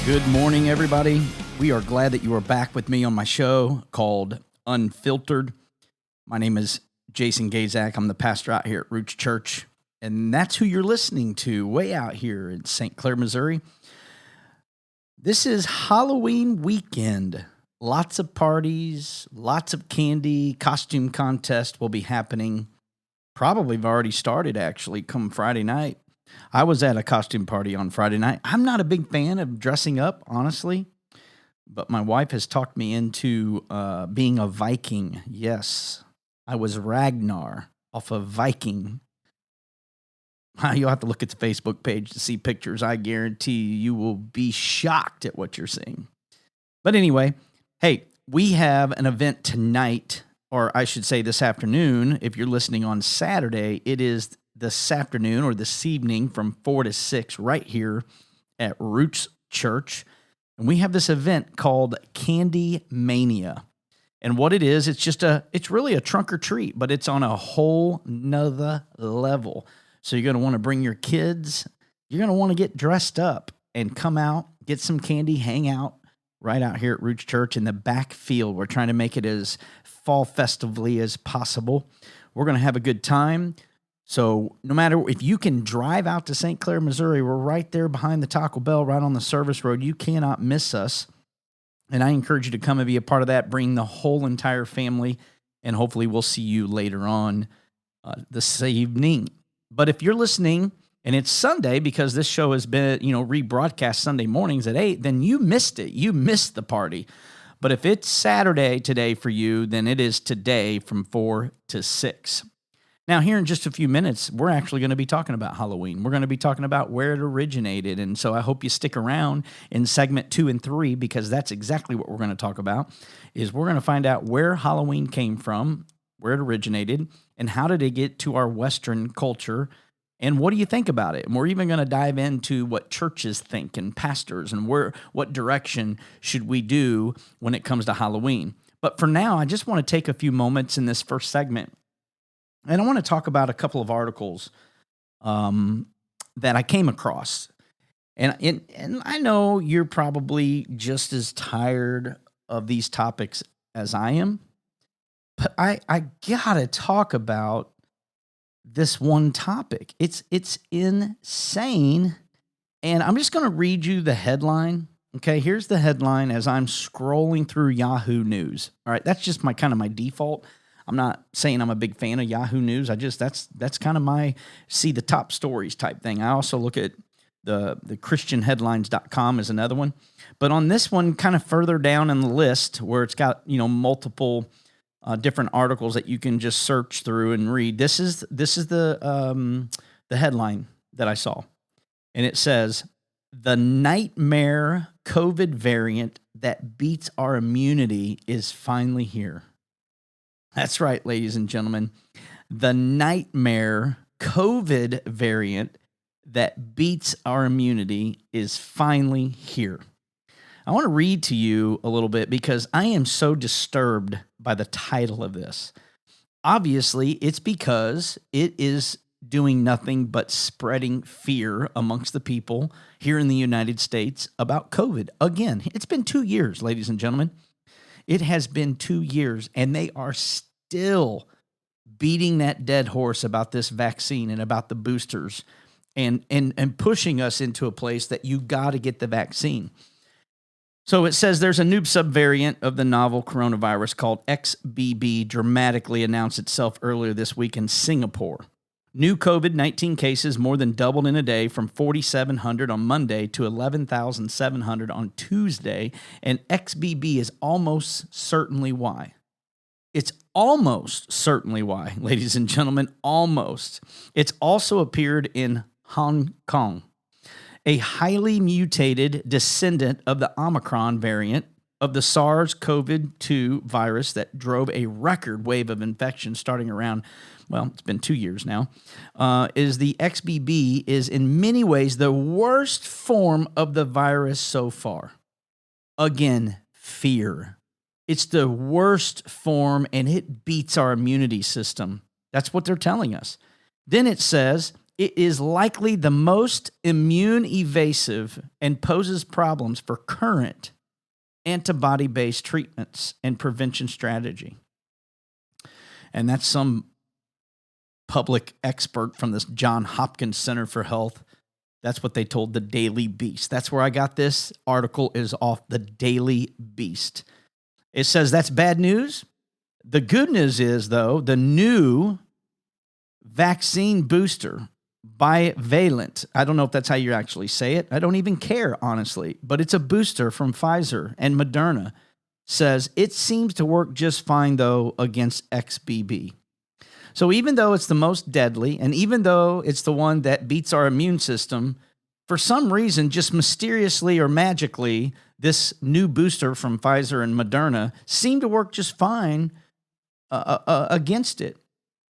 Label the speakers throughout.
Speaker 1: Good morning, everybody. We are glad that you are back with me on my show called Unfiltered. My name is Jason Gaszak. I'm the pastor out here at Roots Church, and that's who you're listening to way out here in Clair Missouri. This is Halloween weekend. Lots of parties, lots of candy, costume contest will be happening. Probably have already started, actually, come Friday night. I was at a costume party on Friday night. I'm not a big fan of dressing up, honestly, but my wife has talked me into being a Viking. Yes, I was Ragnar off of Viking. You'll have to look at the Facebook page to see pictures. I guarantee you will be shocked at what you're seeing. But anyway, hey, we have an event tonight, or I should say this afternoon. If you're listening on Saturday, it is this afternoon or this evening from 4 to 6 right here at Roots Church. And we have this event called Candy Mania. And what it is, it's really a trunk or treat, but it's on a whole nother level. So you're going to want to bring your kids. You're going to want to get dressed up and come out, get some candy, hang out right out here at Roots Church in the back field. We're trying to make it as fall festively as possible. We're going to have a good time. So no matter if you can drive out to St. Clair, Missouri, we're right there behind the Taco Bell, right on the service road. You cannot miss us. And I encourage you to come and be a part of that. Bring the whole entire family, and hopefully we'll see you later on this evening. But if you're listening and it's Sunday, because this show has been, rebroadcast Sunday mornings at 8, then you missed it. You missed the party. But if it's Saturday today for you, then it is today from 4 to 6. Now, here in just a few minutes, we're actually going to be talking about Halloween. We're going to be talking about where it originated. And so I hope you stick around in segment 2 and 3, because that's exactly what we're going to talk about, is we're going to find out where Halloween came from, where it originated, and how did it get to our Western culture, and what do you think about it? And we're even going to dive into what churches think and pastors, and what direction should we do when it comes to Halloween. But for now, I just want to take a few moments in this first segment, and I want to talk about a couple of articles that I came across. And I know you're probably just as tired of these topics as I am, but I gotta talk about this one topic. It's insane, and I'm just going to read you the headline. Okay, here's the headline as I'm scrolling through Yahoo News. All right, that's just my default. I'm not saying I'm a big fan of Yahoo News. That's kind of my see the top stories type thing. I also look at the christianheadlines.com is another one. But on this one, kind of further down in the list where it's got, multiple different articles that you can just search through and read. This is the headline that I saw. And it says, "The nightmare COVID variant that beats our immunity is finally here." That's right, ladies and gentlemen. The nightmare COVID variant that beats our immunity is finally here. I want to read to you a little bit because I am so disturbed by the title of this. Obviously, it's because it is doing nothing but spreading fear amongst the people here in the United States about COVID. Again, it's been 2 years, ladies and gentlemen. It has been 2 years, and they are still beating that dead horse about this vaccine and about the boosters and pushing us into a place that you got to get the vaccine. So it says there's a new subvariant of the novel coronavirus called XBB dramatically announced itself earlier this week in Singapore. New COVID-19 cases more than doubled in a day from 4,700 on Monday to 11,700 on Tuesday, and XBB is almost certainly why. It's almost certainly why, ladies and gentlemen, almost. It's also appeared in Hong Kong, a highly mutated descendant of the Omicron variant of the SARS-CoV-2 virus that drove a record wave of infection starting around, well, it's been 2 years now, is the XBB is in many ways the worst form of the virus so far. Again, fear. It's the worst form, and it beats our immunity system. That's what they're telling us. Then it says it is likely the most immune evasive and poses problems for current antibody-based treatments and prevention strategy. And that's some public expert from this Johns Hopkins Center for Health. That's what they told the Daily Beast. That's where I got this article, is off the Daily Beast. It says that's bad news. The good news is, though, the new vaccine booster, bivalent, I don't know if that's how you actually say it. I don't even care, honestly, but it's a booster from Pfizer and Moderna, says it seems to work just fine, though, against XBB. So even though it's the most deadly, and even though it's the one that beats our immune system, for some reason, just mysteriously or magically, this new booster from Pfizer and Moderna seemed to work just fine against it.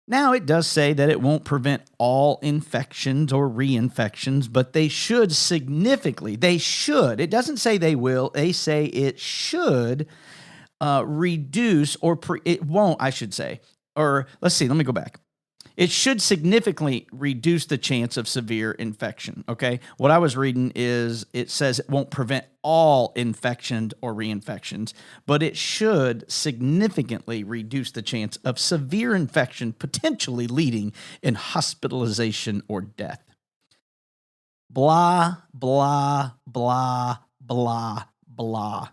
Speaker 1: Now, it does say that it won't prevent all infections or reinfections, but they should significantly, it doesn't say they will, they say it should reduce, it won't, I should say. Or let's see, let me go back. It should significantly reduce the chance of severe infection, okay? What I was reading is it says it won't prevent all infections or reinfections, but it should significantly reduce the chance of severe infection, potentially leading in hospitalization or death. Blah, blah, blah, blah, blah.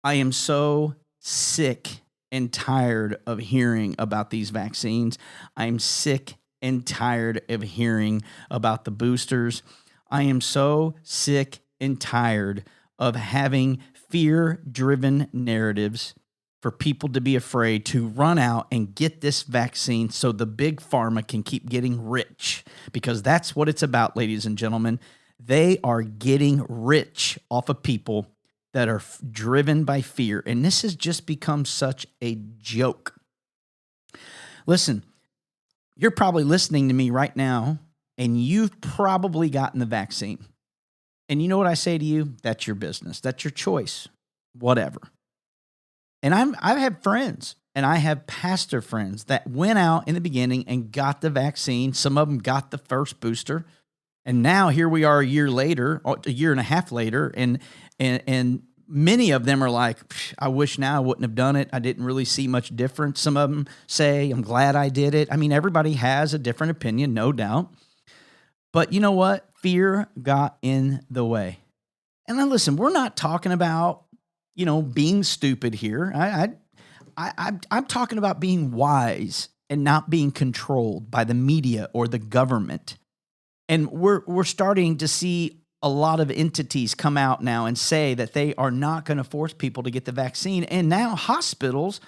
Speaker 1: I am so sick and tired of hearing about these vaccines. I'm sick and tired of hearing about the boosters. I am so sick and tired of having fear-driven narratives for people to be afraid to run out and get this vaccine so the big pharma can keep getting rich. Because that's what it's about, ladies and gentlemen. They are getting rich off of people that are driven by fear. And this has just become such a joke. Listen, you're probably listening to me right now, and you've probably gotten the vaccine. And you know what I say to you? That's your business. That's your choice. Whatever. And I have friends, and I have pastor friends that went out in the beginning and got the vaccine. Some of them got the first booster. And now here we are a year later, a year and a half later, and many of them are like, I wish now I wouldn't have done it. I didn't really see much difference. Some of them say, I'm glad I did it. I mean, everybody has a different opinion, no doubt. But you know what? Fear got in the way. And then listen, we're not talking about, being stupid here. I'm talking about being wise and not being controlled by the media or the government. And we're starting to see a lot of entities come out now and say that they are not going to force people to get the vaccine. And now hospitals,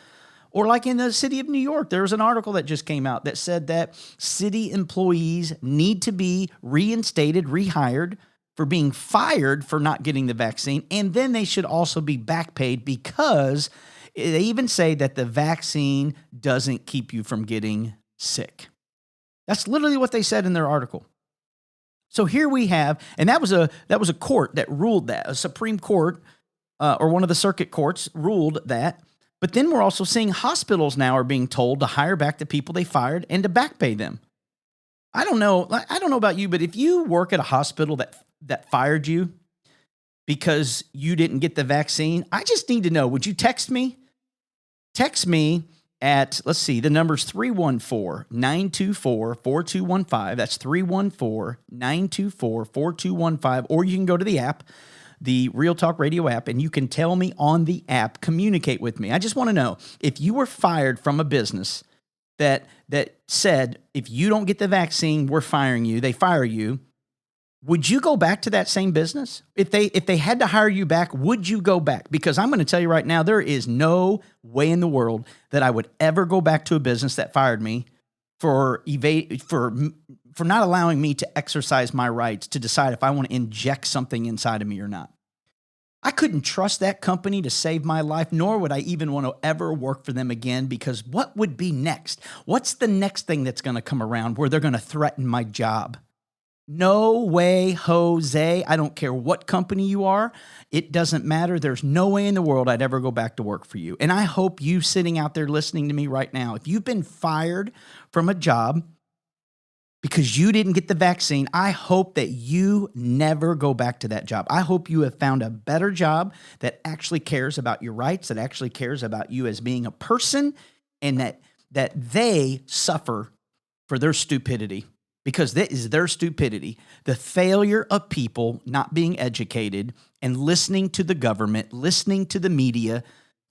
Speaker 1: or like in the city of New York, there was an article that just came out that said that city employees need to be reinstated, rehired for being fired for not getting the vaccine. And then they should also be back paid, because they even say that the vaccine doesn't keep you from getting sick. That's literally what they said in their article. So here we have, and that was a court that ruled that, a Supreme Court or one of the circuit courts ruled that. But then we're also seeing hospitals now are being told to hire back the people they fired and to back pay them. I don't know about you, but if you work at a hospital that fired you because you didn't get the vaccine, I just need to know, would you text me? Text me at, let's see, the number's 314-924-4215. That's 314-924-4215. Or you can go to the app, the Real Talk Radio app, and you can tell me on the app, communicate with me. I just want to know, if you were fired from a business that said, if you don't get the vaccine, we're firing you, they fire you, would you go back to that same business? If they had to hire you back, would you go back? Because I'm going to tell you right now, there is no way in the world that I would ever go back to a business that fired me for not allowing me to exercise my rights to decide if I want to inject something inside of me or not. I couldn't trust that company to save my life, nor would I even want to ever work for them again, because what would be next? What's the next thing that's going to come around where they're going to threaten my job? No way, Jose. I don't care what company you are. It doesn't matter. There's no way in the world I'd ever go back to work for you. And I hope you sitting out there listening to me right now, if you've been fired from a job because you didn't get the vaccine, I hope that you never go back to that job. I hope you have found a better job that actually cares about your rights, that actually cares about you as being a person, and that they suffer for their stupidity, because that is their stupidity. The failure of people not being educated and listening to the government, listening to the media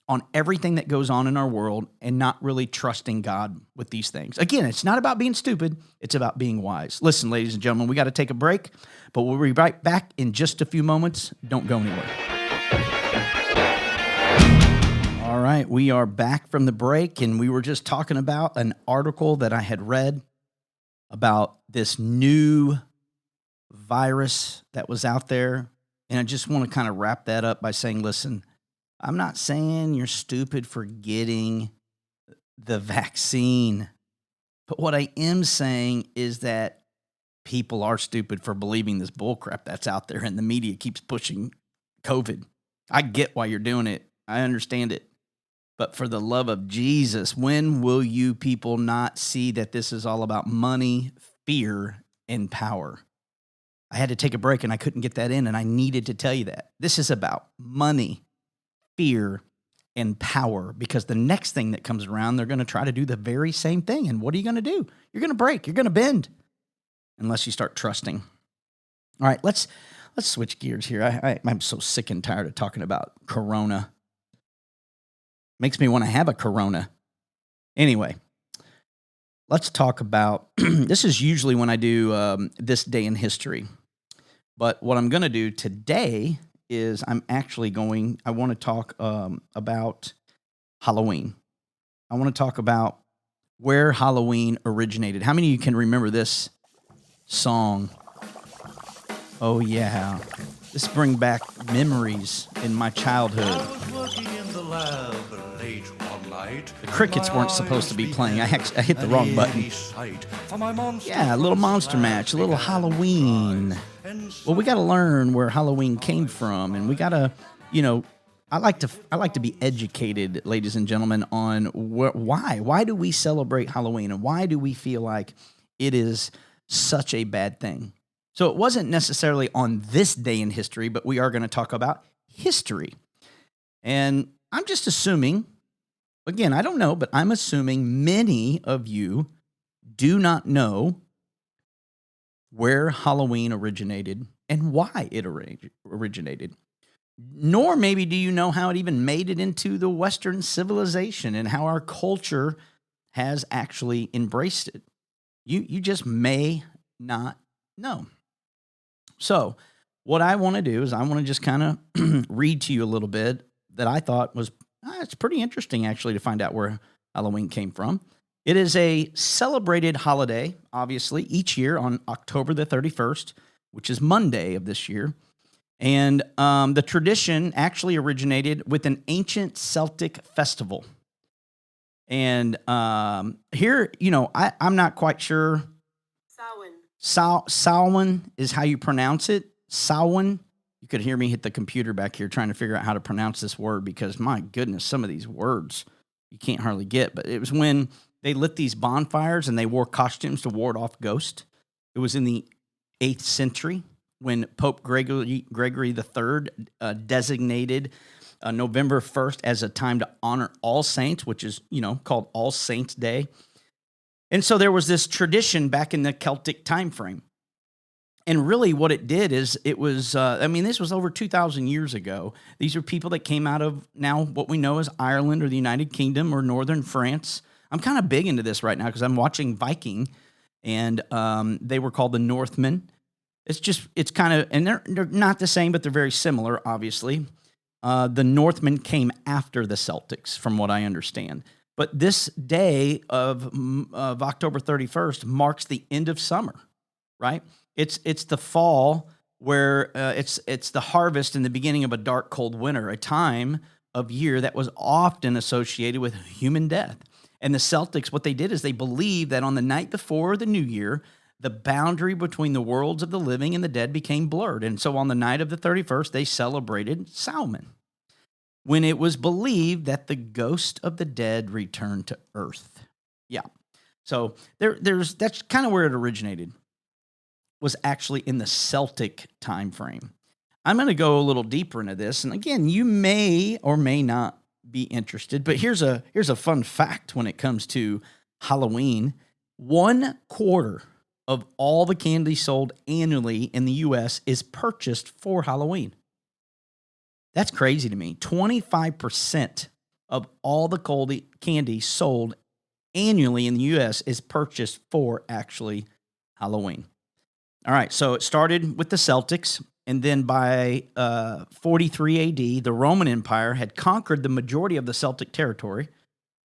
Speaker 1: on everything that goes on in our world, and not really trusting God with these things. Again, it's not about being stupid. It's about being wise. Listen, ladies and gentlemen, we got to take a break, but we'll be right back in just a few moments. Don't go anywhere. All right, we are back from the break, and we were just talking about an article that I had read about this new virus that was out there. And I just want to kind of wrap that up by saying, listen, I'm not saying you're stupid for getting the vaccine, but what I am saying is that people are stupid for believing this bullcrap that's out there, and the media keeps pushing COVID. I get why you're doing it. I understand it. But for the love of Jesus, when will you people not see that this is all about money, fear, and power? I had to take a break and I couldn't get that in, and I needed to tell you that. This is about money, fear, and power, because the next thing that comes around, they're going to try to do the very same thing. And what are you going to do? You're going to break. You're going to bend unless you start trusting. All right, let's switch gears here. I'm so sick and tired of talking about Corona. Makes me want to have a Corona. Anyway, let's talk about, this is usually when I do this day in history. But what I'm going to do today is I want to talk about Halloween. I want to talk about where Halloween originated. How many of you can remember this song? Oh, yeah. This brings back memories in my childhood.
Speaker 2: I was working in the lab late one night.
Speaker 1: The crickets weren't supposed to be playing. I hit the wrong button. Yeah, a little monster match, a little Halloween. Well, we got to learn where Halloween came from, and we got to, I like to be educated, ladies and gentlemen, on why. Why do we celebrate Halloween, and why do we feel like it is such a bad thing? So it wasn't necessarily on this day in history, but we are going to talk about history. And I'm just assuming, again, I don't know, but I'm assuming many of you do not know where Halloween originated and why it originated. Nor maybe do you know how it even made it into the Western civilization and how our culture has actually embraced it. You just may not know. So what I want to do is I want to just kind of read to you a little bit that I thought was, it's pretty interesting actually to find out where Halloween came from. It is a celebrated holiday, obviously, each year on October the 31st, which is Monday of this year. And the tradition actually originated with an ancient Celtic festival. And here, I'm not quite sure. Samhain is how you pronounce it. Samhain. You could hear me hit the computer back here trying to figure out how to pronounce this word, because my goodness, some of these words you can't hardly get. But it was when they lit these bonfires and they wore costumes to ward off ghosts. It was in the 8th century when Pope Gregory III designated November 1st as a time to honor All Saints, which is, called All Saints Day. And so there was this tradition back in the Celtic time frame. And really what it did is it was, this was over 2,000 years ago. These are people that came out of now what we know as Ireland or the United Kingdom or northern France. I'm kind of big into this right now because I'm watching Viking, and they were called the Northmen. It's kind of, and they're not the same, but they're very similar, obviously. The Northmen came after the Celtics, from what I understand. But this day of October 31st marks the end of summer, right? It's the fall where it's the harvest and the beginning of a dark, cold winter, a time of year that was often associated with human death. And the Celtics, what they did is they believed that on the night before the new year, the boundary between the worlds of the living and the dead became blurred. And so on the night of the 31st, they celebrated Samhain, when it was believed that the ghost of the dead returned to earth. Yeah. So that's kind of where it originated, was actually in the Celtic time frame. I'm going to go a little deeper into this, and again, you may or may not be interested, but here's a fun fact when it comes to Halloween. 1/4 of all the candy sold annually in the U.S. is purchased for Halloween. That's crazy to me. 25% of all the candy sold annually in the U.S. is purchased for actually Halloween. All right, so it started with the Celtics, and then by 43 AD, the Roman Empire had conquered the majority of the Celtic territory.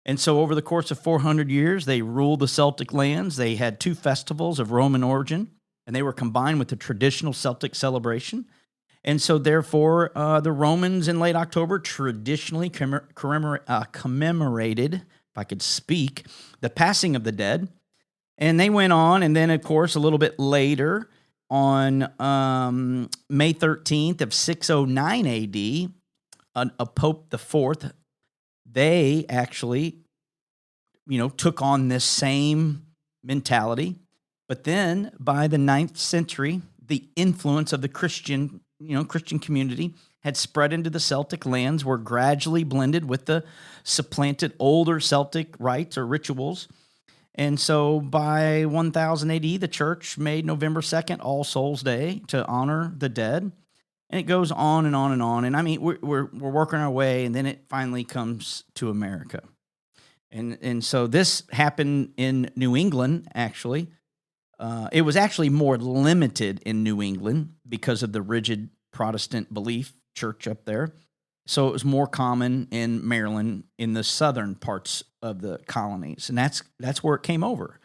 Speaker 1: And so over the course of 400 years, they ruled the Celtic lands. They had 2 festivals of Roman origin, and they were combined with the traditional Celtic celebration. And so therefore, the Romans in late October traditionally commemorated, if I could speak, the passing of the dead. And they went on, and then, of course, a little bit later, on May 13th of 609 AD, a Pope the Fourth, they actually, took on this same mentality. But then, by the 9th century, the influence of the Christian community had spread into the Celtic lands, were gradually blended with the supplanted older Celtic rites or rituals. And so by 1000 AD, the church made November 2nd All Souls Day to honor the dead. And it goes on and on and on. And I mean, we're working our way, and then it finally comes to America. And so this happened in New England, actually. It was actually more limited in New England because of the rigid Protestant belief church up there. So it was more common in Maryland, in the southern parts of the colonies, and that's where it came over.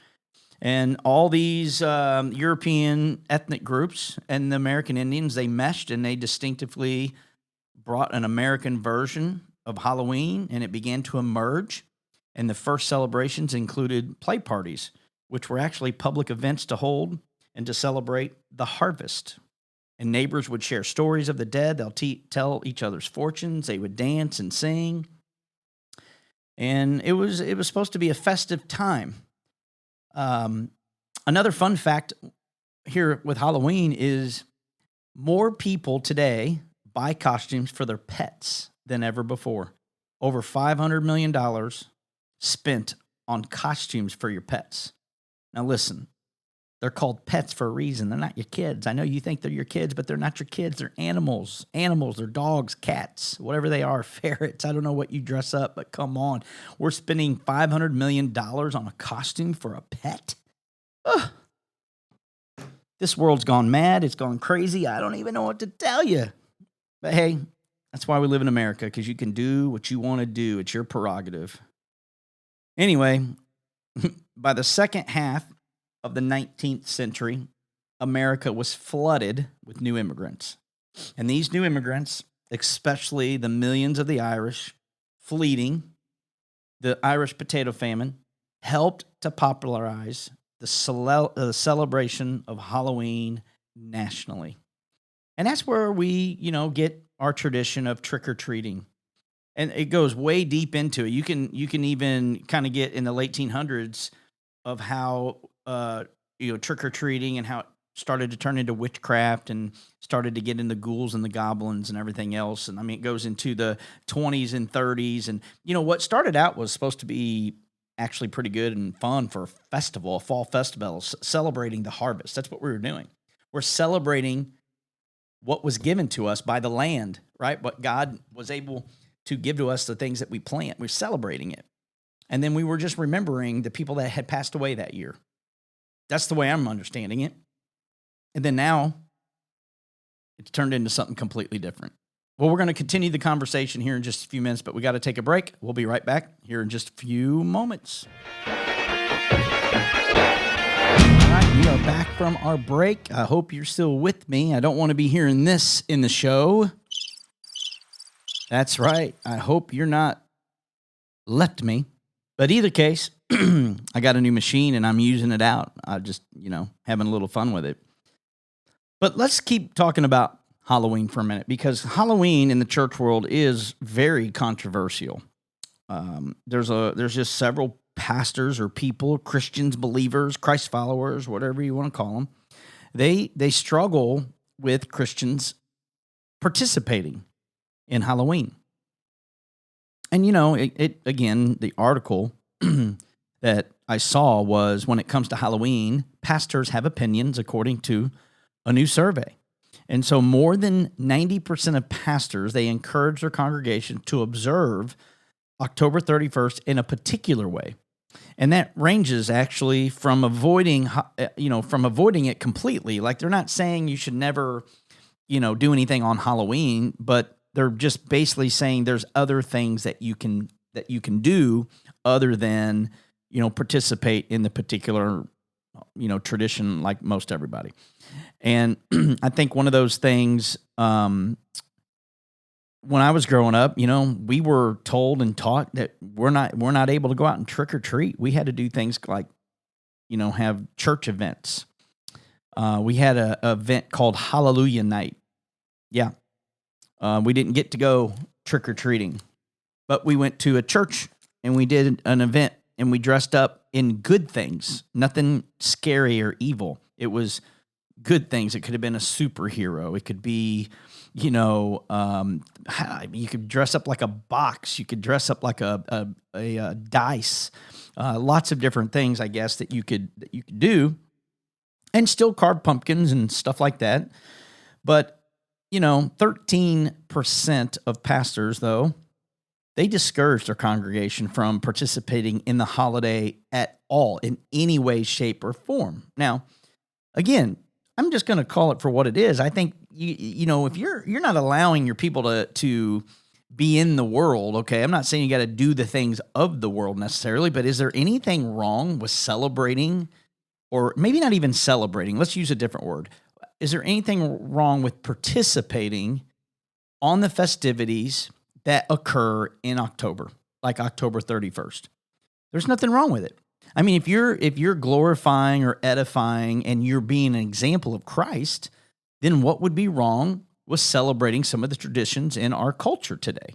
Speaker 1: And all these European ethnic groups and the American Indians, they meshed, and they distinctively brought an American version of Halloween, and it began to emerge. And the first celebrations included play parties, which were actually public events to hold and to celebrate the harvest. And neighbors would share stories of the dead. They'll tell each other's fortunes. They would dance and sing. And it was supposed to be a festive time. Another fun fact here with Halloween is more people today buy costumes for their pets than ever before. Over $500 million spent on costumes for your pets. Now listen, they're called pets for a reason. They're not your kids. I know you think they're your kids, but they're not your kids. They're animals. Animals, they're dogs, cats, whatever they are, ferrets. I don't know what you dress up, but come on. We're spending $500 million on a costume for a pet? Ugh. This world's gone mad. It's gone crazy. I don't even know what to tell you. But hey, that's why we live in America, because you can do what you want to do. It's your prerogative. Anyway, by the second half of the 19th century, America was flooded with new immigrants. And these new immigrants, especially the millions of the Irish fleeing the Irish potato famine, helped to popularize the celebration of Halloween nationally. And that's where we, get our tradition of trick-or-treating. And it goes way deep into it. You can even kind of get in the late 1800s of how trick-or-treating and how it started to turn into witchcraft and started to get into ghouls and the goblins and everything else. And I mean, it goes into the 20s and 30s. And, what started out was supposed to be actually pretty good and fun for a festival, a fall festival, celebrating the harvest. That's what we were doing. We're celebrating what was given to us by the land, right? What God was able to give to us, the things that we plant. We're celebrating it. And then we were just remembering the people that had passed away that year. That's the way I'm understanding it. And then now it's turned into something completely different. Well, we're going to continue the conversation here in just a few minutes, but we got to take a break. We'll be right back here in just a few moments. All right, we are back from our break. I hope you're still with me. I don't want to be hearing this in the show. That's right. I hope you're not left me. But either case, I got a new machine and I'm using it out. I just, having a little fun with it. But let's keep talking about Halloween for a minute, because Halloween in the church world is very controversial. There's just several pastors or people, Christians, believers, Christ followers, whatever you want to call them, they struggle with Christians participating in Halloween. And, it again, the article that I saw was when it comes to Halloween, pastors have opinions according to a new survey. And so more than 90% of pastors, they encourage their congregation to observe October 31st in a particular way. And that ranges actually from avoiding it completely. Like, they're not saying you should never, do anything on Halloween, but they're just basically saying there's other things that you can do other than, participate in the particular, tradition like most everybody. And I think one of those things, when I was growing up, we were told and taught that we're not able to go out and trick or treat. We had to do things like, have church events. We had a event called Hallelujah Night. Yeah. We didn't get to go trick or treating, but we went to a church and we did an event and we dressed up in good things, nothing scary or evil. It was good things. It could have been a superhero. It could be, you could dress up like a box. You could dress up like a dice. Lots of different things, I guess, that you could do, and still carve pumpkins and stuff like that. But 13% of pastors, though, they discourage their congregation from participating in the holiday at all in any way, shape, or form. Now, again, I'm just going to call it for what it is. I think if you're not allowing your people to be in the world, okay, I'm not saying you got to do the things of the world necessarily, but is there anything wrong with celebrating, or maybe not even celebrating? Let's use a different word. Is there anything wrong with participating on the festivities that occur in October, like October 31st? There's nothing wrong with it. I mean, if you're glorifying or edifying and you're being an example of Christ, then what would be wrong with celebrating some of the traditions in our culture today?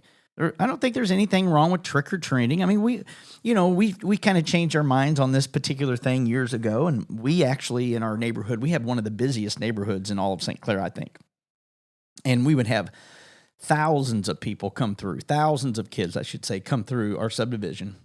Speaker 1: I don't think there's anything wrong with trick or treating. I mean, we kind of changed our minds on this particular thing years ago, and we actually, in our neighborhood, we had one of the busiest neighborhoods in all of St. Clair, I think. And we would have thousands of people come through, thousands of kids, I should say, come through our subdivision.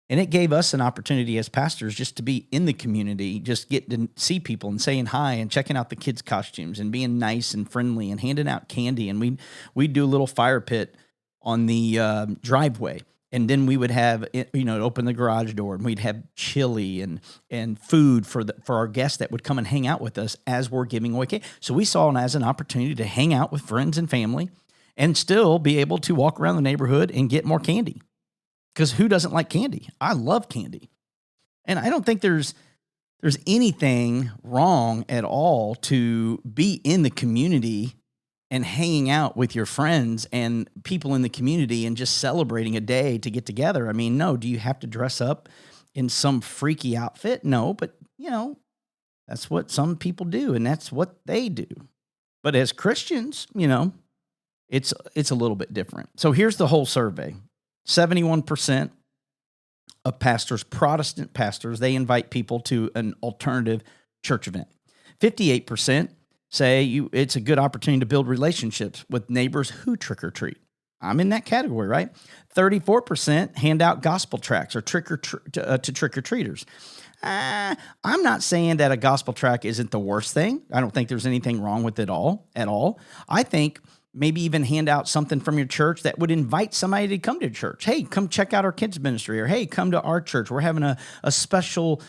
Speaker 1: And it gave us an opportunity as pastors just to be in the community, just get to see people and saying hi and checking out the kids' costumes and being nice and friendly and handing out candy. And we'd do a little fire pit on the driveway. And then we would have, open the garage door, and we'd have chili and food for our guests that would come and hang out with us as we're giving away cake. So we saw it as an opportunity to hang out with friends and family and still be able to walk around the neighborhood and get more candy. Because who doesn't like candy? I love candy. And I don't think there's anything wrong at all to be in the community and hanging out with your friends and people in the community and just celebrating a day to get together. I mean, no, do you have to dress up in some freaky outfit? No, but, that's what some people do, and that's what they do. But as Christians, it's a little bit different. So here's the whole survey. 71% of pastors, Protestant pastors, they invite people to an alternative church event. 58% say it's a good opportunity to build relationships with neighbors who trick or treat. I'm in that category, right? 34% hand out gospel tracts or to trick or treaters. I'm not saying that a gospel tract isn't the worst thing. I don't think there's anything wrong with it at all. I think maybe even hand out something from your church that would invite somebody to come to church. Hey, come check out our kids ministry, or hey, come to our church. We're having a special,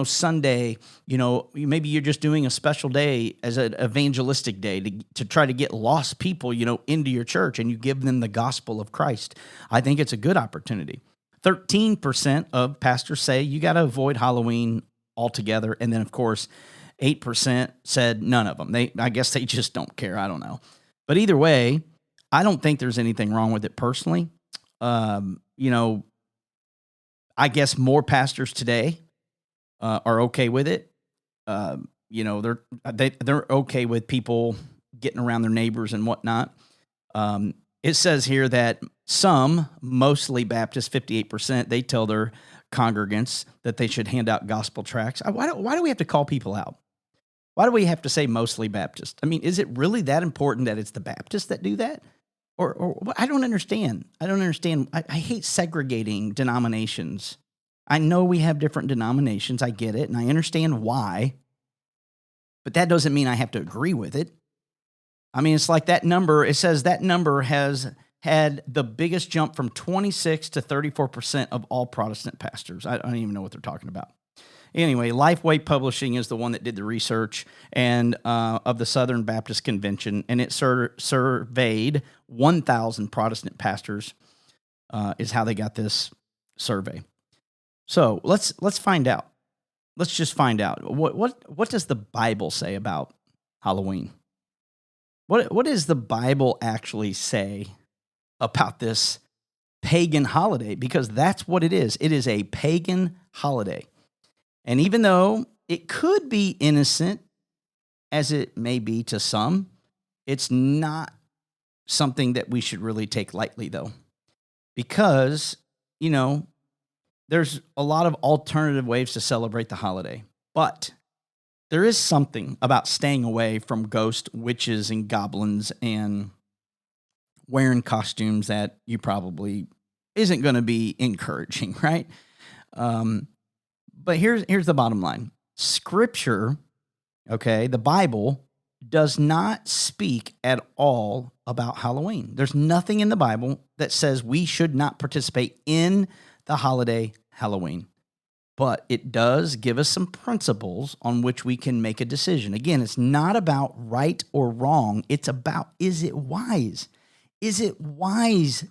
Speaker 1: Sunday. Maybe you're just doing a special day as an evangelistic day to try to get lost people, into your church, and you give them the gospel of Christ. I think it's a good opportunity. 13% of pastors say you got to avoid Halloween altogether. And then, of course, 8% said none of them. I guess they just don't care. I don't know. But either way, I don't think there's anything wrong with it personally. I guess more pastors today are okay with it. They're okay with people getting around their neighbors and whatnot. It says here that some, mostly Baptists, 58%, they tell their congregants that they should hand out gospel tracts. Why do we have to call people out? Why do we have to say mostly Baptist? I mean, is it really that important that it's the Baptists that do that? Or I don't understand. I don't understand. I hate segregating denominations. I know we have different denominations. I get it, and I understand why. But that doesn't mean I have to agree with it. I mean, it's like that number. It says that number has had the biggest jump from 26 to 34% of all Protestant pastors. I don't even know what they're talking about. Anyway, Lifeway Publishing is the one that did the research and of the Southern Baptist Convention, and it surveyed 1,000 Protestant pastors. Is how they got this survey. So let's find out. Let's just find out what does the Bible say about Halloween? What does the Bible actually say about this pagan holiday? Because that's what it is. It is a pagan holiday. And even though it could be innocent, as it may be to some, it's not something that we should really take lightly, though. Because, there's a lot of alternative ways to celebrate the holiday. But there is something about staying away from ghosts, witches, and goblins and wearing costumes that you probably isn't going to be encouraging, right? But here's the bottom line. Scripture, okay, the Bible does not speak at all about Halloween. There's nothing in the Bible that says we should not participate in the holiday Halloween. But it does give us some principles on which we can make a decision. Again, it's not about right or wrong. It's about, is it wise? Is it wise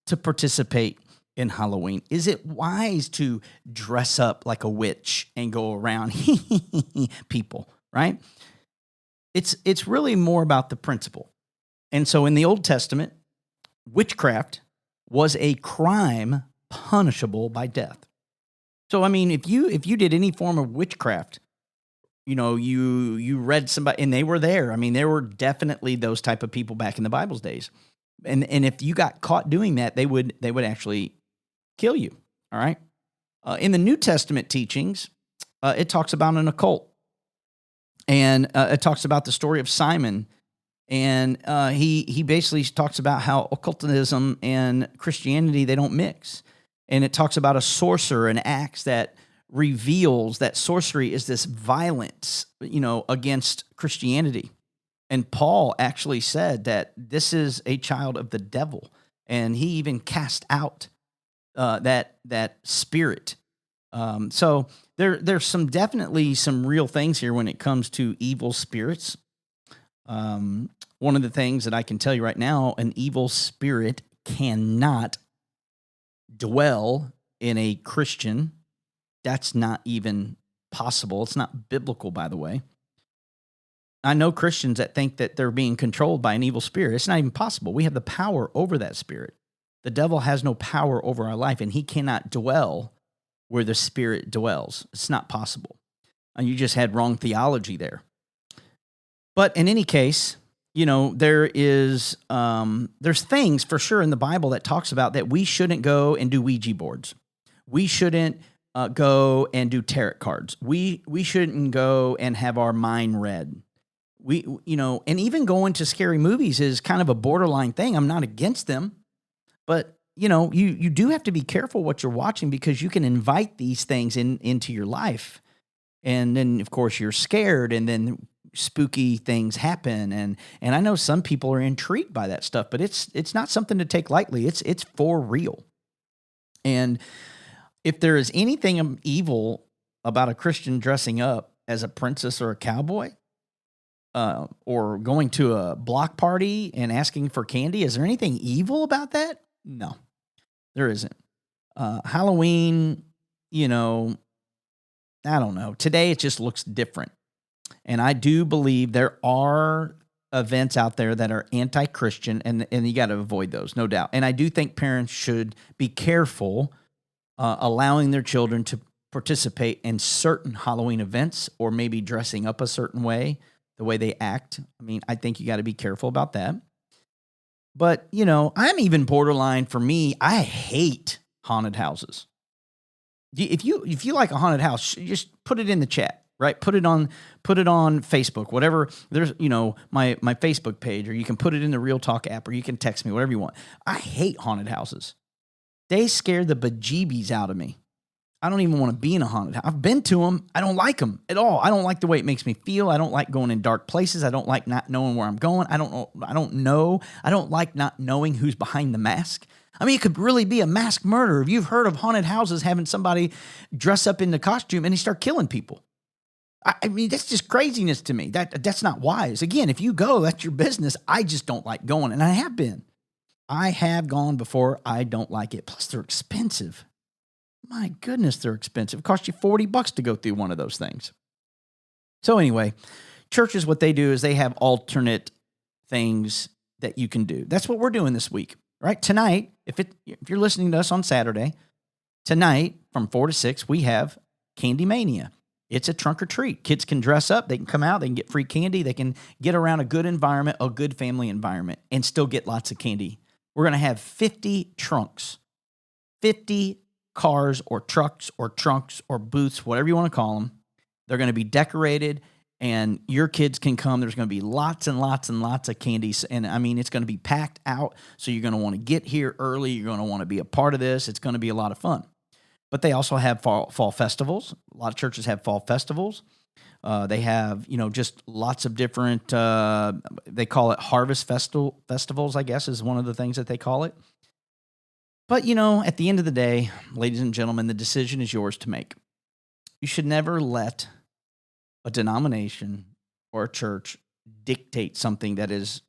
Speaker 1: to participate in Halloween? Is it wise to dress up like a witch and go around people, right? It's really more about the principle. And so in the Old Testament, witchcraft was a crime punishable by death. So I mean, if you did any form of witchcraft, you read somebody and they were there. I mean, there were definitely those type of people back in the Bible's days. And if you got caught doing that, they would actually kill you. All right. In the New Testament teachings, it talks about an occult, and it talks about the story of Simon, and he basically talks about how occultism and Christianity, they don't mix, and it talks about a sorcerer in Acts that reveals that sorcery is this violence, against Christianity. And Paul actually said that this is a child of the devil, and he even cast out that spirit. So there's definitely some real things here when it comes to evil spirits. One of the things that I can tell you right now, an evil spirit cannot dwell in a Christian. That's not even possible. It's not biblical, by the way. I know Christians that think that they're being controlled by an evil spirit. It's not even possible. We have the power over that spirit. The devil has no power over our life, and he cannot dwell where the spirit dwells. It's not possible. And you just had wrong theology there. But in any case, there's things for sure in the Bible that talks about that we shouldn't go and do Ouija boards. We shouldn't go and do tarot cards. We shouldn't go and have our mind read. And even going to scary movies is kind of a borderline thing. I'm not against them, but you do have to be careful what you're watching, because you can invite these things into your life, and then of course you're scared, and then spooky things happen. And I know some people are intrigued by that stuff, but it's not something to take lightly. It's for real. And if there is anything evil about a Christian dressing up as a princess or a cowboy, or going to a block party and asking for candy, is there anything evil about that? No, there isn't. Halloween, I don't know. Today it just looks different. And I do believe there are events out there that are anti-Christian, and you got to avoid those, no doubt. And I do think parents should be careful allowing their children to participate in certain Halloween events, or maybe dressing up a certain way, the way they act. I mean, I think you got to be careful about that. But, I'm even borderline. For me, I hate haunted houses. If you like a haunted house, just put it in the chat, right? Put it on Facebook, whatever. There's my Facebook page, or you can put it in the Real Talk app, or you can text me, whatever you want. I hate haunted houses. They scare the bejeebies out of me. I don't even want to be in a haunted house. I've been to them. I don't like them at all. I don't like the way it makes me feel. I don't like going in dark places. I don't like not knowing where I'm going. I don't know. I don't like not knowing who's behind the mask. I mean, it could really be a mask murder. If you've heard of haunted houses having somebody dress up in the costume and they start killing people. I mean, that's just craziness to me. That's not wise. Again, if you go, that's your business. I just don't like going, and I have been. I have gone before. I don't like it. Plus, they're expensive. My goodness, they're expensive. It costs you $40 to go through one of those things. So anyway, churches, what they do is they have alternate things that you can do. That's what we're doing this week, right? Tonight, if you're listening to us on Saturday, tonight from 4 to 6, we have Candy Mania. It's a trunk or treat. Kids can dress up. They can come out. They can get free candy. They can get around a good environment, a good family environment, and still get lots of candy. We're going to have 50 trunks, 50 cars or trucks or trunks or booths, whatever you want to call them. They're going to be decorated, and your kids can come. There's going to be lots and lots and lots of candies, and I mean, it's going to be packed out, so you're going to want to get here early. You're going to want to be a part of this. It's going to be a lot of fun. But they also have fall festivals. A lot of churches have fall festivals. They have, just lots of different, they call it harvest festivals, I guess, is one of the things that they call it. But, at the end of the day, ladies and gentlemen, the decision is yours to make. You should never let a denomination or a church dictate something that is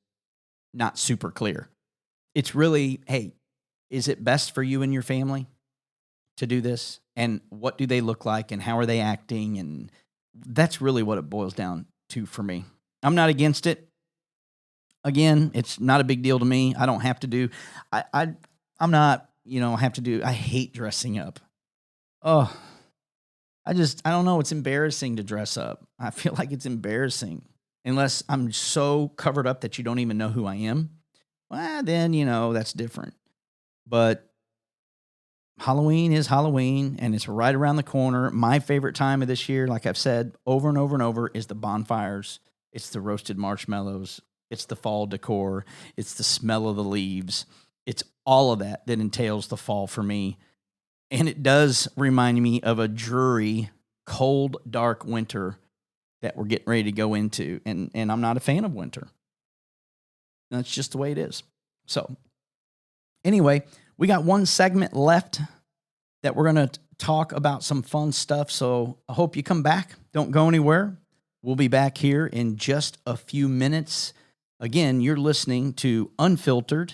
Speaker 1: not super clear. It's really, hey, is it best for you and your family to do this? And what do they look like? And how are they acting? And that's really what it boils down to for me. I'm not against it. Again, it's not a big deal to me. I don't have to do, I'm not, I hate dressing up. Oh, I don't know. It's embarrassing to dress up. I feel like it's embarrassing unless I'm so covered up that you don't even know who I am. Well, then, that's different. But Halloween is Halloween, and it's right around the corner. My favorite time of this year, like I've said over and over and over, is the bonfires. It's the roasted marshmallows. It's the fall decor. It's the smell of the leaves. It's all of that entails the fall for me. And it does remind me of a dreary, cold, dark winter that we're getting ready to go into. And I'm not a fan of winter. That's just the way it is. So anyway, we got one segment left that we're going to talk about some fun stuff. So I hope you come back. Don't go anywhere. We'll be back here in just a few minutes. Again, you're listening to Unfiltered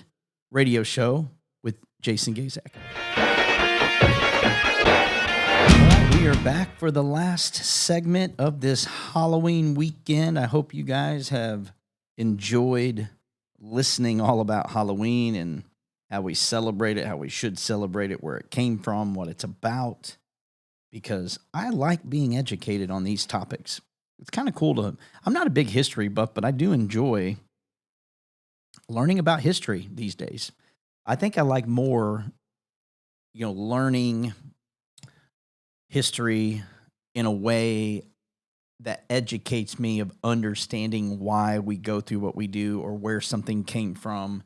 Speaker 1: Radio Show with Jason Gaszak. We are back for the last segment of this Halloween weekend. I hope you guys have enjoyed listening all about Halloween and how we celebrate it, how we should celebrate it, where it came from, what it's about, because I like being educated on these topics. It's kind of cool I'm not a big history buff, but I do enjoy learning about history these days. I think I like more, learning history in a way that educates me of understanding why we go through what we do or where something came from.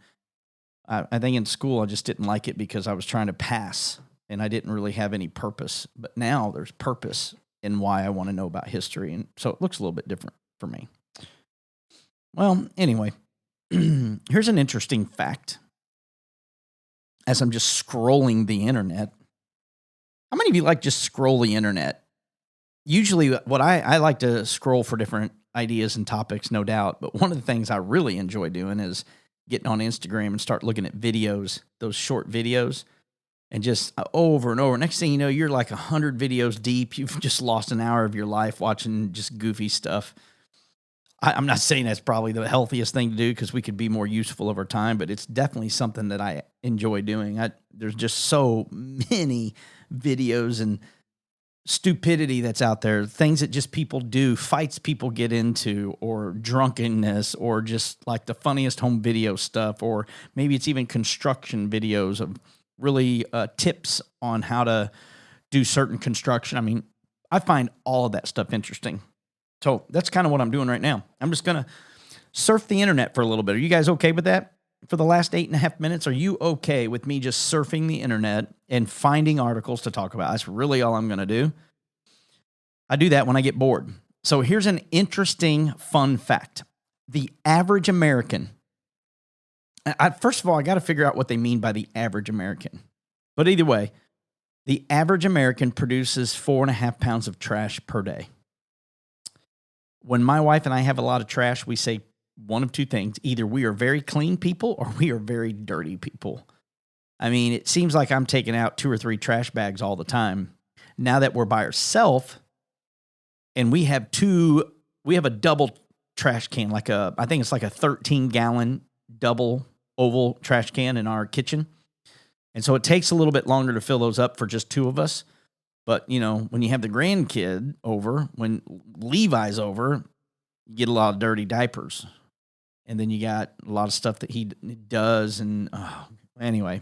Speaker 1: I think in school I just didn't like it because I was trying to pass and I didn't really have any purpose. But now there's purpose in why I want to know about history. And so it looks a little bit different for me. Well, anyway, here's an interesting fact. As I'm just scrolling the internet, how many of you like just scroll the internet? Usually what I like to scroll for different ideas and topics, no doubt. But one of the things I really enjoy doing is getting on Instagram and start looking at videos, those short videos, and just over and over. Next thing you know, you're like 100 videos deep. You've just lost an hour of your life watching just goofy stuff. I'm not saying that's probably the healthiest thing to do because we could be more useful over time, but it's definitely something that I enjoy doing. There's just so many videos and stupidity that's out there, things that just people do, fights people get into, or drunkenness, or just like the funniest home video stuff, or maybe it's even construction videos of really tips on how to do certain construction. I mean, I find all of that stuff interesting. So that's kind of what I'm doing right now. I'm just going to surf the internet for a little bit. Are you guys okay with that? For the last 8.5 minutes, are you okay with me just surfing the internet and finding articles to talk about? That's really all I'm going to do. I do that when I get bored. So here's an interesting, fun fact. The average American, first of all, I got to figure out what they mean by the average American. But either way, the average American produces 4.5 pounds of trash per day. When my wife and I have a lot of trash, we say one of two things. Either we are very clean people or we are very dirty people. I mean, it seems like I'm taking out 2 or 3 trash bags all the time. Now that we're by ourselves and we have a double trash can, I think it's like a 13-gallon double oval trash can in our kitchen. And so it takes a little bit longer to fill those up for just 2 of us. But, when you have the grandkid over, when Levi's over, you get a lot of dirty diapers. And then you got a lot of stuff that he does. And anyway,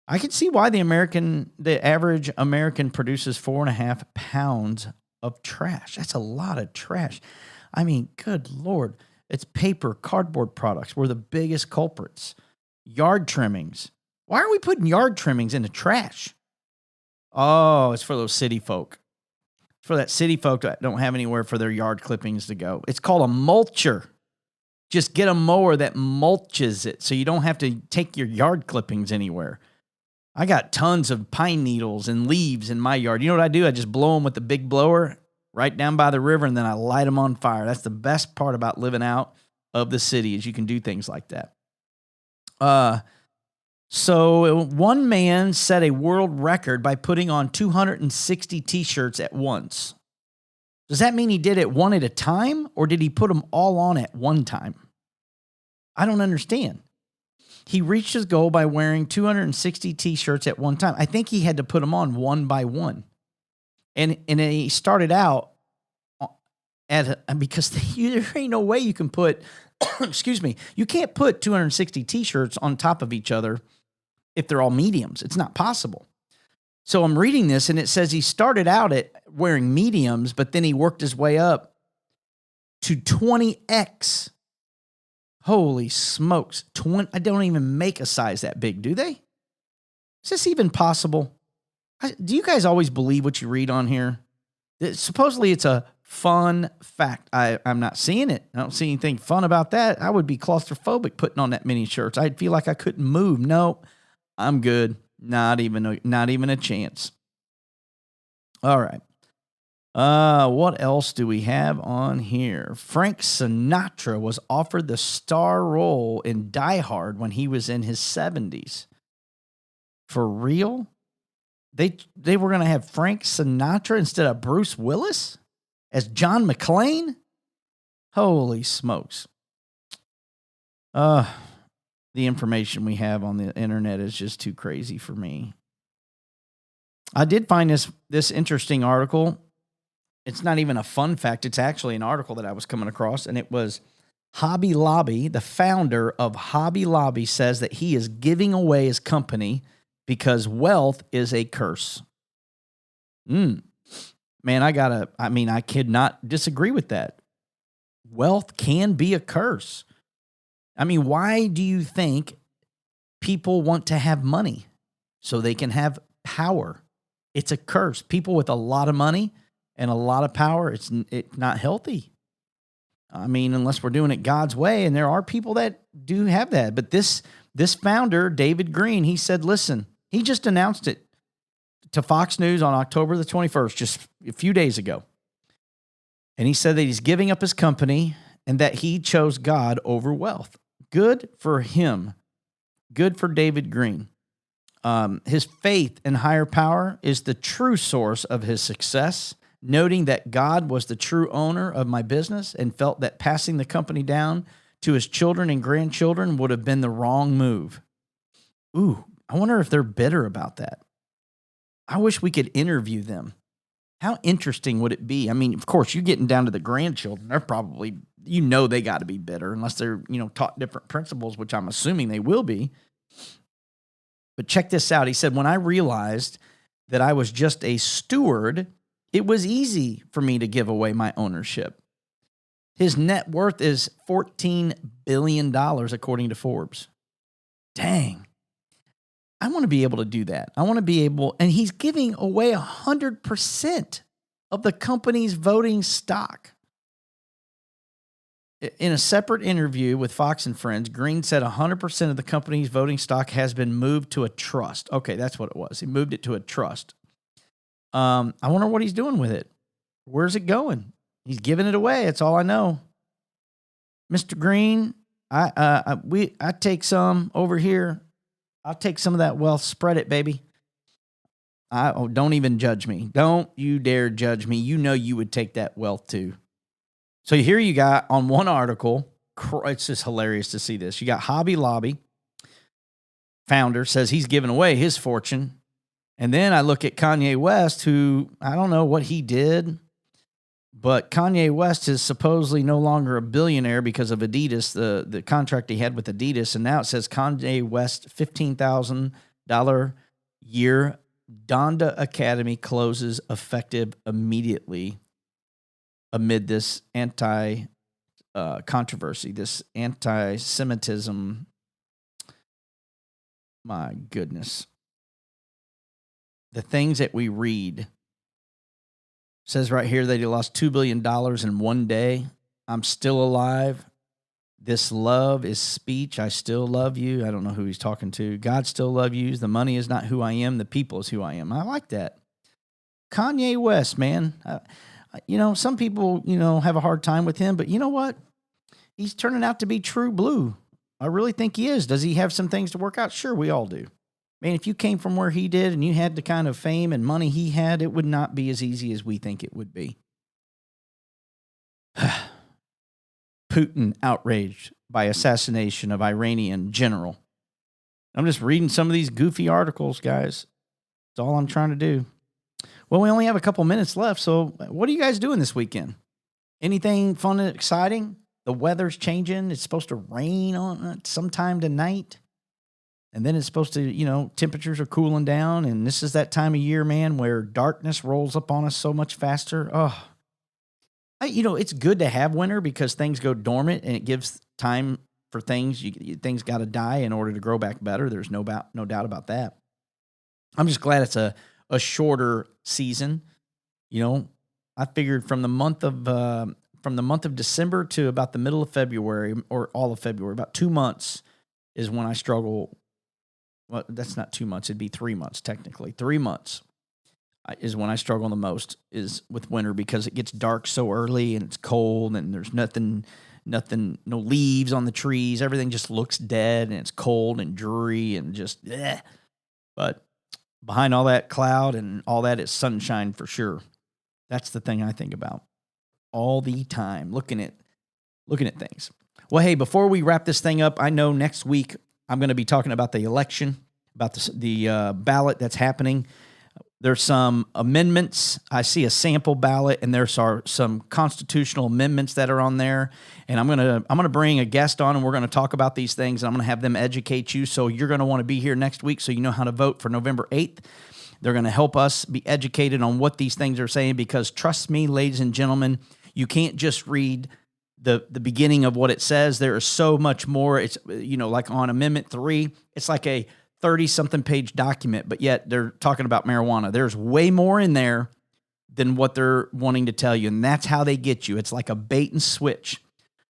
Speaker 1: I can see why the average American produces 4.5 pounds of trash. That's a lot of trash. I mean, good Lord. It's paper, cardboard products. We're the biggest culprits. Yard trimmings. Why are we putting yard trimmings into trash? Oh, it's for those city folk. It's for that city folk that don't have anywhere for their yard clippings to go. It's called a mulcher. Just get a mower that mulches it so you don't have to take your yard clippings anywhere. I got tons of pine needles and leaves in my yard. You know what I do? I just blow them with the big blower right down by the river, and then I light them on fire. That's the best part about living out of the city is you can do things like that. So one man set a world record by putting on 260 T-shirts at once. Does that mean he did it one at a time, or did he put them all on at one time? I don't understand. He reached his goal by wearing 260 T-shirts at one time. I think he had to put them on one by one. And he started out because there ain't no way you can put, excuse me, you can't put 260 T-shirts on top of each other if they're all mediums. It's not possible. So I'm reading this, and it says he started out at wearing mediums, but then he worked his way up to 20X. Holy smokes. I don't even make a size that big, do they? Is this even possible? Do you guys always believe what you read on here? Supposedly it's a fun fact. I'm not seeing it. I don't see anything fun about that. I would be claustrophobic putting on that many shirts. I'd feel like I couldn't move. No, I'm good. Not even a chance. All right. What else do we have on here? Frank Sinatra was offered the star role in Die Hard when he was in his 70s. For real? They were going to have Frank Sinatra instead of Bruce Willis as John McClane? Holy smokes. The information we have on the internet is just too crazy for me. I did find this interesting article. It's not even a fun fact. It's actually an article that I was coming across, and it was Hobby Lobby. The founder of Hobby Lobby says that he is giving away his company because wealth is a curse. Man, I could not disagree with that. Wealth can be a curse. I mean, why do you think people want to have money? So they can have power. It's a curse. People with a lot of money and a lot of power, it's not healthy. I mean, unless we're doing it God's way, and there are people that do have that. But this founder, David Green, he said, listen, he just announced it to Fox News on October the 21st, just a few days ago. And he said that he's giving up his company and that he chose God over wealth. Good for him. Good for David Green. His faith in higher power is the true source of his success, noting that God was the true owner of my business and felt that passing the company down to his children and grandchildren would have been the wrong move. Ooh, I wonder if they're bitter about that. I wish we could interview them. How interesting would it be? I mean, of course, you're getting down to the grandchildren. They're probably, they got to be bitter unless they're, taught different principles, which I'm assuming they will be. But check this out. He said, when I realized that I was just a steward, it was easy for me to give away my ownership. His net worth is $14 billion, according to Forbes. Dang. I want to be able to do that. I want to be able, and he's giving away 100% of the company's voting stock. In a separate interview with Fox and Friends, Green said 100% of the company's voting stock has been moved to a trust. Okay, that's what it was. He moved it to a trust. I wonder what he's doing with it. Where's it going? He's giving it away. That's all I know. Mr. Green, I take some over here. I'll take some of that wealth. Spread it, baby. Don't even judge me. Don't you dare judge me. You know you would take that wealth too. So here you got on one article, it's just hilarious to see this. You got Hobby Lobby, founder, says he's giving away his fortune. And then I look at Kanye West, who, I don't know what he did, but Kanye West is supposedly no longer a billionaire because of Adidas, the contract he had with Adidas. And now it says Kanye West, $15,000 year Donda Academy closes effective immediately amid this controversy, this anti-Semitism. My goodness. The things that we read. Says right here that he lost $2 billion in one day. I'm still alive. This love is speech. I still love you. I don't know who he's talking to. God still loves you. The money is not who I am. The people is who I am. I like that. Kanye West, man. Some people, have a hard time with him, but you know what? He's turning out to be true blue. I really think he is. Does he have some things to work out? Sure, we all do. Man, if you came from where he did and you had the kind of fame and money he had, it would not be as easy as we think it would be. Putin outraged by assassination of Iranian general. I'm just reading some of these goofy articles, guys. That's all I'm trying to do. Well, we only have a couple minutes left, so what are you guys doing this weekend? Anything fun and exciting? The weather's changing. It's supposed to rain on sometime tonight. And then it's supposed to, temperatures are cooling down. And this is that time of year, man, where darkness rolls up on us so much faster. Oh, it's good to have winter because things go dormant and it gives time for things. Things got to die in order to grow back better. There's no doubt about that. I'm just glad it's a shorter season. I figured from the month of December to about the middle of February or all of February, about 2 months is when I struggle. Well, that's not 2 months. It'd be 3 months, technically. 3 months is when I struggle the most is with winter because it gets dark so early and it's cold and there's nothing, no leaves on the trees. Everything just looks dead and it's cold and dreary and just, bleh. But behind all that cloud and all that is sunshine for sure. That's the thing I think about all the time, looking at things. Well, hey, before we wrap this thing up, I know next week I'm going to be talking about the election, about the ballot that's happening. There's some amendments. I see a sample ballot, and there's some constitutional amendments that are on there. And I'm gonna bring a guest on, and we're going to talk about these things. And I'm going to have them educate you. So you're going to want to be here next week so you know how to vote for November 8th. They're going to help us be educated on what these things are saying because trust me, ladies and gentlemen, you can't just read the beginning of what it says. There is so much more. It's, like on Amendment 3, it's like a 30-something page document, but yet they're talking about marijuana. There's way more in there than what they're wanting to tell you, and that's how they get you. It's like a bait and switch.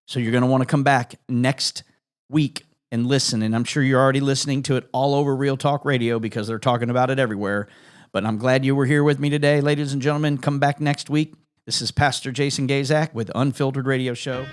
Speaker 1: So you're going to want to come back next week and listen, and I'm sure you're already listening to it all over Real Talk Radio because they're talking about it everywhere. But I'm glad you were here with me today, ladies and gentlemen. Come back next week. This is Pastor Jason Gaszak with Unfiltered Radio Show.